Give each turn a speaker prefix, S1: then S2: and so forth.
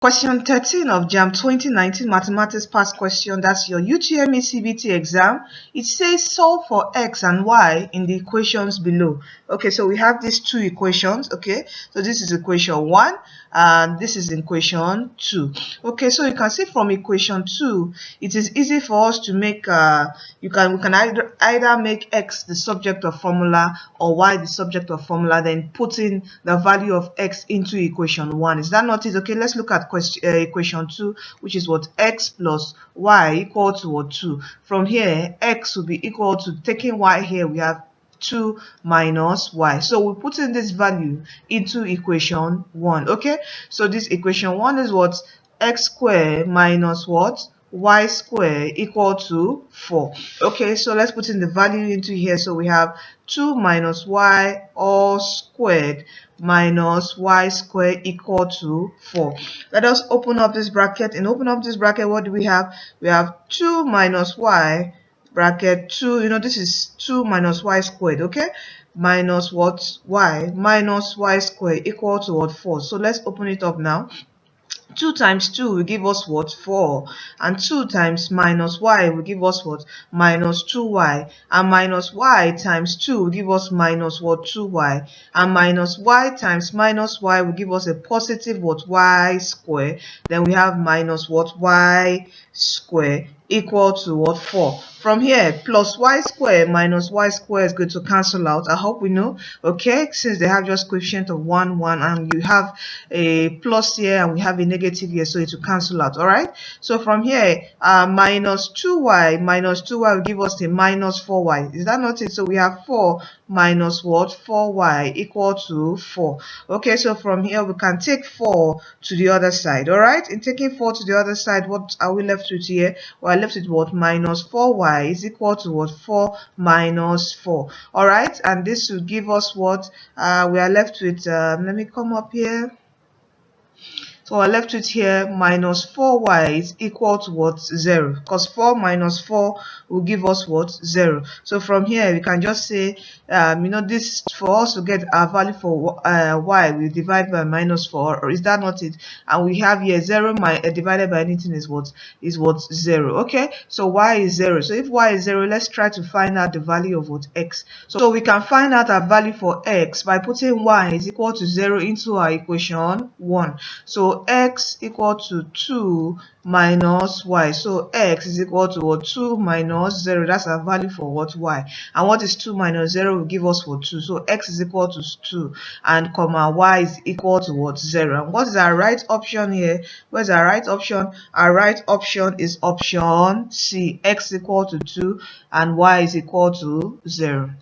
S1: Question 13 of JAMB 2019 Mathematics Past Question. That's your UTME CBT exam. It says solve for x and y in the equations below. Okay, so we have these two equations. Okay, so this is equation 1 and this is equation 2. Okay, so you can see from equation 2, it is easy for us to make we can either make x the subject of formula or y the subject of formula, then put in the value of x into equation 1. Is that not it? Okay, let's look at equation 2, which is what x plus y equal to what 2. From here, x will be equal to, taking y here, we have 2 minus y. So we put in this value into equation 1. Okay, so this equation 1 is what x squared minus what y squared equal to 4. Okay, so let's put in the value into here. So we have 2 minus y all squared minus y squared equal to 4. Let us open up this bracket. And open up this bracket, what do we have? We have 2 minus y bracket 2. This is 2 minus y squared. Okay, minus what y minus y squared equal to what 4. So let's open it up now. 2 times 2 will give us what 4, and 2 times minus y will give us what minus 2y, and minus y times 2 will give us minus what 2y, and minus y times minus y will give us a positive what y square. Then we have minus what y square equal to what 4. From here, plus y square minus y square is going to cancel out. I hope we know. Okay, since they have just coefficient of 1 1 and you have a plus here and we have a negative here, so it will cancel out. All right, so from here, minus 2y will give us a minus 4y. Is that not it? So we have 4 minus what 4y equal to 4. Okay, so from here we can take 4 to the other side. All right, in taking 4 to the other side, what are we left with here? Well, left with what minus 4y is equal to what 4 minus 4. All right, and this will give us what we are left with. Let me come up here. So we're left with here minus 4y is equal to what 0, because 4 minus 4 will give us what 0. So from here we can just say this, for us to get our value for y, we divide by minus 4, or is that not it? And we have here 0 divided by anything is what 0. Okay, so y is 0. So if y is 0, let's try to find out the value of what x. So we can find out our value for x by putting y is equal to 0 into our equation 1. So x equal to 2 minus y. So x is equal to what 2 minus 0. That's our value for what y. And what is 2 minus 0 will give us what 2. So x is equal to 2 and comma y is equal to what 0. And what is our right option here? Where's our right option? Our right option is option C. X equal to 2 and y is equal to 0.